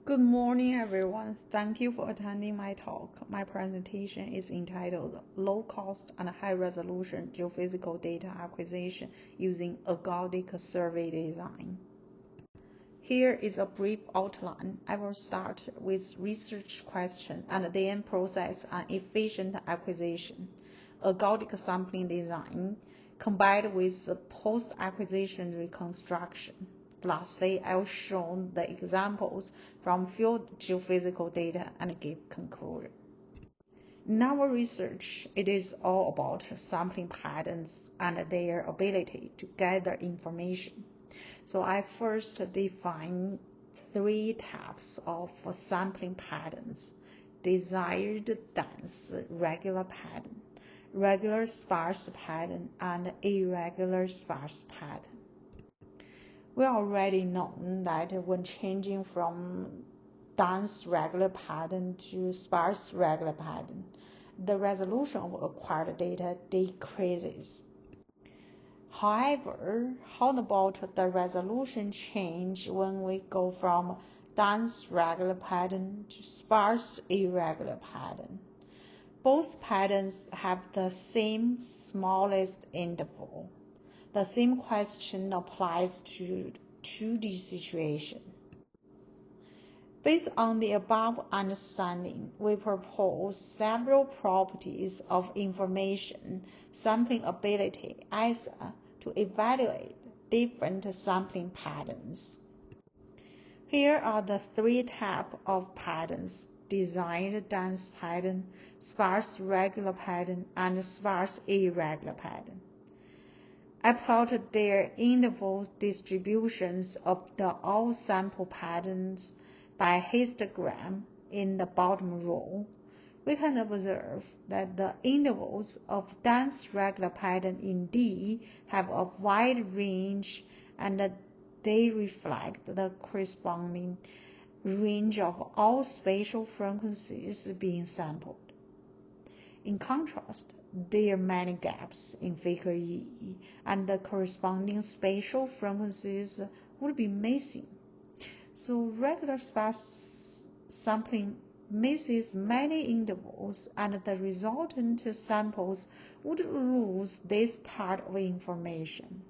Good morning, everyone. Thank you for attending my talk. My presentation is entitled Low Cost and High Resolution Geophysical Data Acquisition Using Ergodic Survey Design. Here is a brief outline. I will start with research question and then process an efficient acquisition. Ergodic sampling design combined with post-acquisition reconstruction. Lastly, I will show the examples from field geophysical data and give conclusion. In our research, it is all about sampling patterns and their ability to gather information. So I first define three types of sampling patterns: desired dense regular pattern, regular sparse pattern, and irregular sparse pattern. We already know that when changing from dense regular pattern to sparse regular pattern, the resolution of acquired data decreases. However, how about the resolution change when we go from dense regular pattern to sparse irregular pattern? Both patterns have the same smallest interval. The same question applies to 2D situation. Based on the above understanding, we propose several properties of information sampling ability ESA to evaluate different sampling patterns. Here are the three types of patterns: desired dense pattern, sparse regular pattern, and sparse irregular pattern. I plotted their interval distributions of the all sample patterns by histogram in the bottom row. We can observe that the intervals of dense regular pattern in D have a wide range, and that they reflect the corresponding range of all spatial frequencies being sampled. In contrast, there are many gaps in figure E, and the corresponding spatial frequencies would be missing. So regular sparse sampling misses many intervals, and the resultant samples would lose this part of information,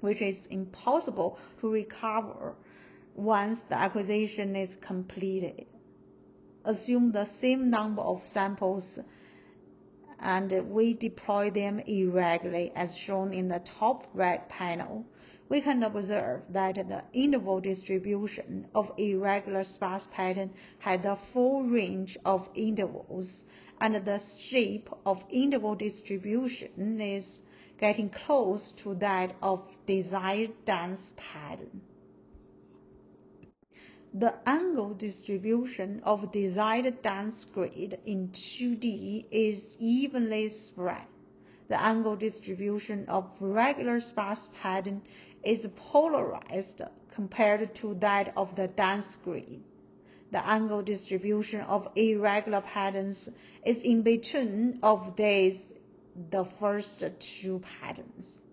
which is impossible to recover once the acquisition is completed. Assume the same number of samples and we deploy them irregularly as shown in the top right panel. We can observe that the interval distribution of irregular sparse pattern had the full range of intervals, and the shape of interval distribution is getting close to that of desired dense pattern. The angle distribution of desired dense grid in 2D is evenly spread. The angle distribution of regular sparse pattern is polarized compared to that of the dense grid. The angle distribution of irregular patterns is in between of these, the first two patterns.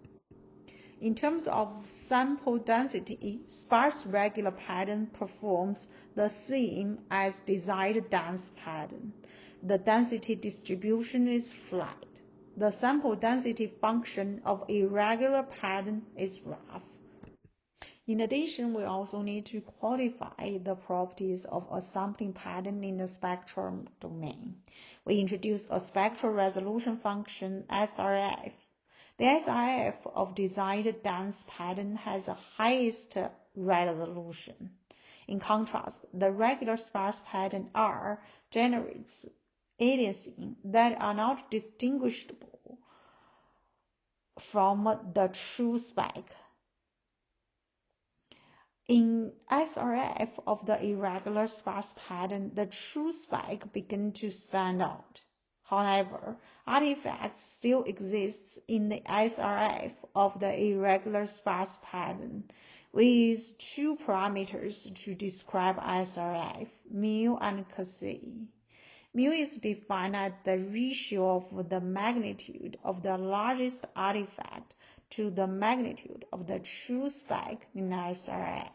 In terms of sample density, sparse regular pattern performs the same as desired dense pattern. The density distribution is flat. The sample density function of irregular pattern is rough. In addition, we also need to qualify the properties of a sampling pattern in the spectrum domain. We introduce a spectral resolution function, SRF. The SRF of desired dense pattern has the highest resolution. In contrast, the regular sparse pattern R generates aliasing that are not distinguishable from the true spec. In SRF of the irregular sparse pattern, the true spec begins to stand out. However, artifacts still exist in the SRF of the irregular sparse pattern. We use two parameters to describe SRF, mu and Kc. Mu is defined as the ratio of the magnitude of the largest artifact to the magnitude of the true spec in SRF.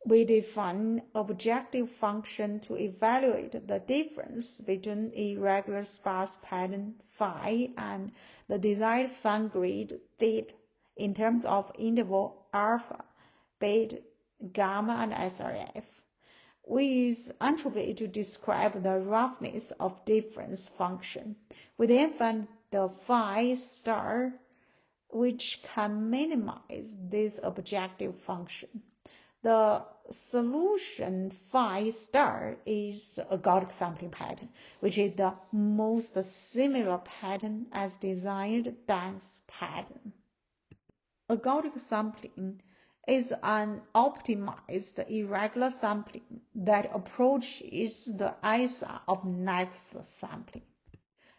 We define objective function to evaluate the difference between irregular sparse pattern phi and the desired fun grid theta in terms of interval alpha, beta, gamma, and SRF. We use entropy to describe the roughness of difference function. We then find the phi star, which can minimize this objective function. The solution phi star is a ergodic sampling pattern, which is the most similar pattern as desired dense pattern. Ergodic sampling is an optimized irregular sampling that approaches the ISA of Navier sampling.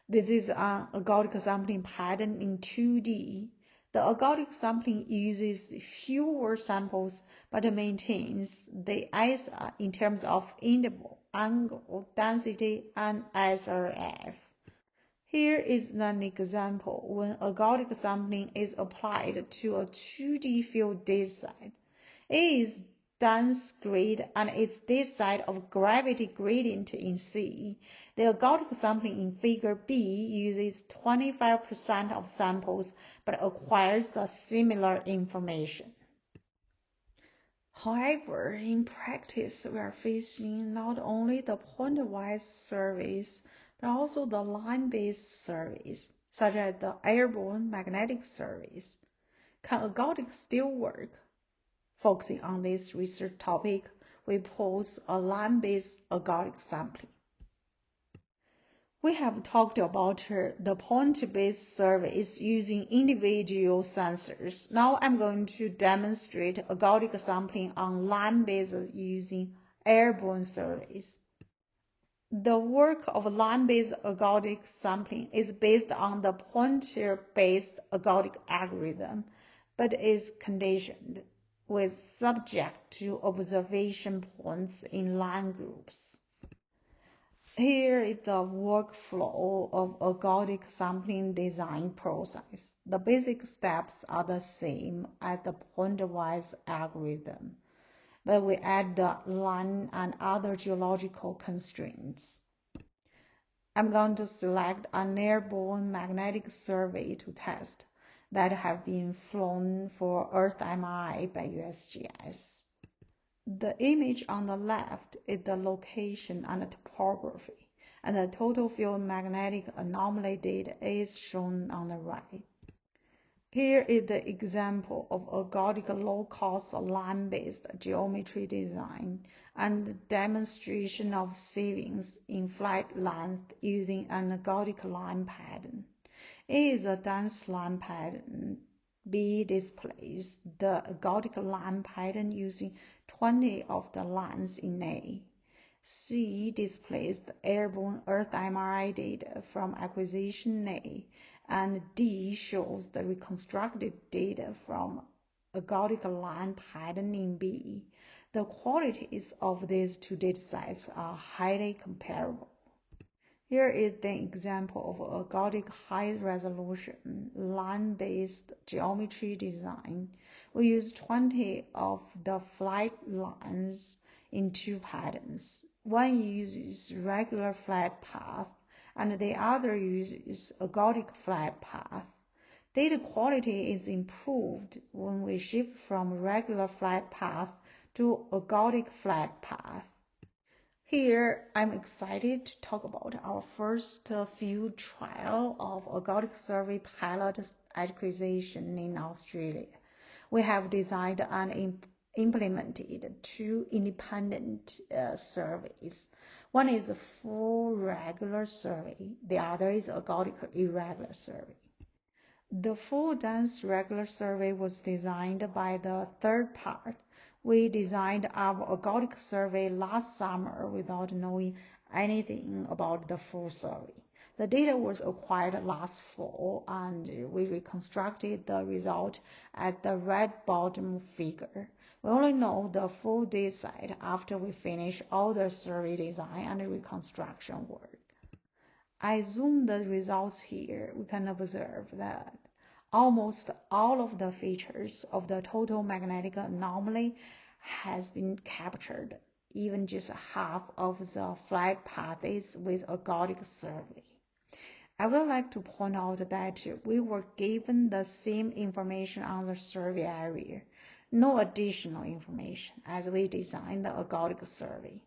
This is an ergodic sampling pattern in 2D. The ergodic sampling uses fewer samples but maintains the ISA in terms of interval, angle, density, and SRF. Here is an example when ergodic sampling is applied to a 2D field dataset. It is dense grid and its dataset of gravity gradient in C. The ergodic sampling in figure B uses 25% of samples but acquires the similar information. However, in practice, we are facing not only the point-wise surveys but also the line-based surveys, such as the airborne magnetic surveys. Can ergodic still work? Focusing on this research topic, we pose a line-based ergodic sampling. We have talked about the point-based surveys using individual sensors. Now I'm going to demonstrate ergodic sampling on line-based using airborne surveys. The work of line-based ergodic sampling is based on the pointer-based ergodic algorithm, but is conditioned with subject to observation points in line groups. Here is the workflow of ergodic sampling design process. The basic steps are the same as the pointwise algorithm, but we add the line and other geological constraints. I'm going to select an airborne magnetic survey to test that have been flown for Earth MRI by USGS. The image on the left is the location and the topography, and the total field magnetic anomaly data is shown on the right. Here is the example of ergodic low-cost line-based geometry design and demonstration of savings in flight length using an ergodic line pattern. It is a dense line pattern. B displays the ergodic line pattern using 20 of the lines in A. C displays the airborne Earth MRI data from acquisition A, and D shows the reconstructed data from ergodic line pattern in B. The qualities of these two datasets are highly comparable. Here is an example of ergodic high-resolution line-based geometry design. We use 20 of the flight lines in two patterns. One uses regular flight path, and the other uses ergodic flight path. Data quality is improved when we shift from regular flight path to ergodic flight path. Here, I'm excited to talk about our first field trial of ergodic survey pilot acquisition in Australia. We have designed and implemented two independent surveys. One is a full regular survey, the other is ergodic irregular survey. The full dense regular survey was designed by the third part. We designed our ergodic survey last summer without knowing anything about the full survey. The data was acquired last fall, and we reconstructed the result at the red bottom figure. We only know the full dataset after we finish all the survey design and reconstruction work. I zoom the results here. We can observe that almost all of the features of the total magnetic anomaly has been captured, even just half of the flight paths with ergodic survey. I would like to point out that we were given the same information on the survey area, no additional information, as we designed the ergodic survey.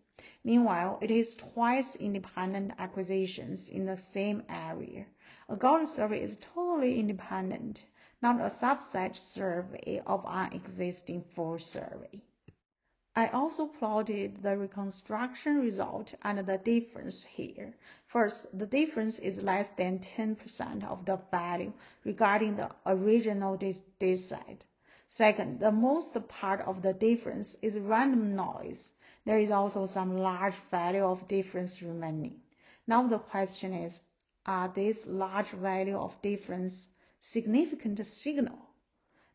Meanwhile, it is twice independent acquisitions in the same area. Ergodic survey is totally independent, not a subset survey of an existing full survey. I also plotted the reconstruction result and the difference here. First, the difference is less than 10% of the value regarding the original dataset. Second, the most part of the difference is random noise. There is also some large value of difference remaining. Now the question is, are these large value of difference significant signal?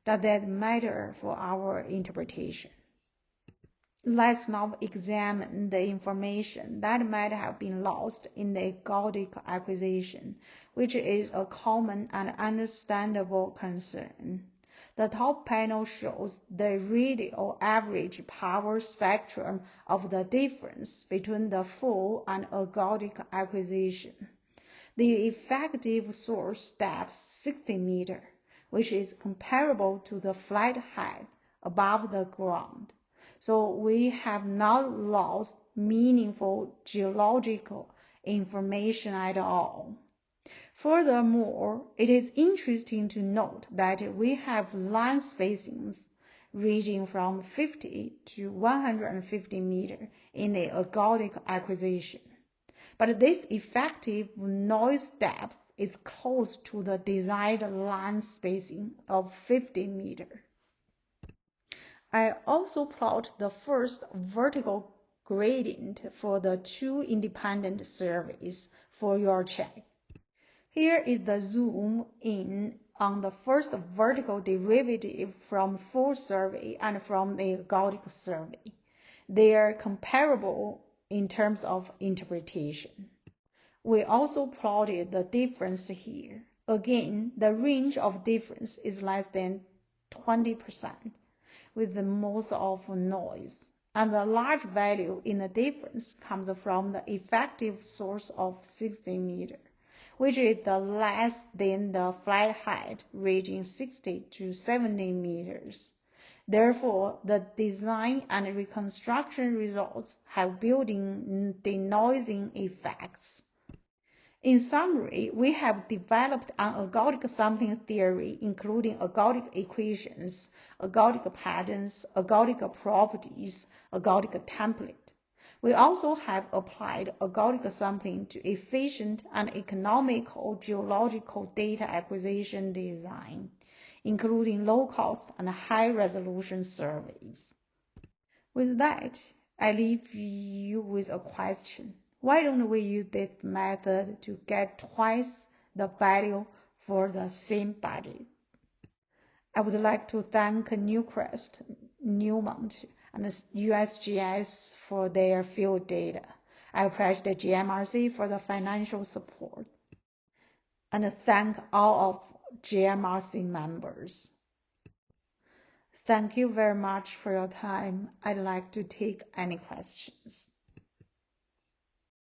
Does that matter for our interpretation? Let's now examine the information that might have been lost in the ergodic acquisition, which is a common and understandable concern. The top panel shows the radial average power spectrum of the difference between the full and ergodic acquisition. The effective source depth 60 meters, which is comparable to the flight height above the ground. So we have not lost meaningful geological information at all. Furthermore, it is interesting to note that we have line spacings ranging from 50 to 150 meters in the ergodic acquisition. But this effective noise depth is close to the desired line spacing of 50 meters. I also plot the first vertical gradient for the two independent surveys for your check. Here is the zoom in on the first vertical derivative from full survey and from the ergodic survey. They are comparable in terms of interpretation. We also plotted the difference here. Again, the range of difference is less than 20%. With the most of noise, and the large value in the difference comes from the effective source of 60 meters, which is the less than the flight height ranging 60 to 70 meters. Therefore, the design and reconstruction results have built-in denoising effects. In summary, we have developed an ergodic sampling theory, including ergodic equations, ergodic patterns, ergodic properties, ergodic template. We also have applied ergodic sampling to efficient and economical geological data acquisition design, including low-cost and high-resolution surveys. With that, I leave you with a question. Why don't we use this method to get twice the value for the same budget? I would like to thank Newcrest, Newmont, and USGS for their field data. I appreciate the GMRC for the financial support, and thank all of GMRC members. Thank you very much for your time. I'd like to take any questions.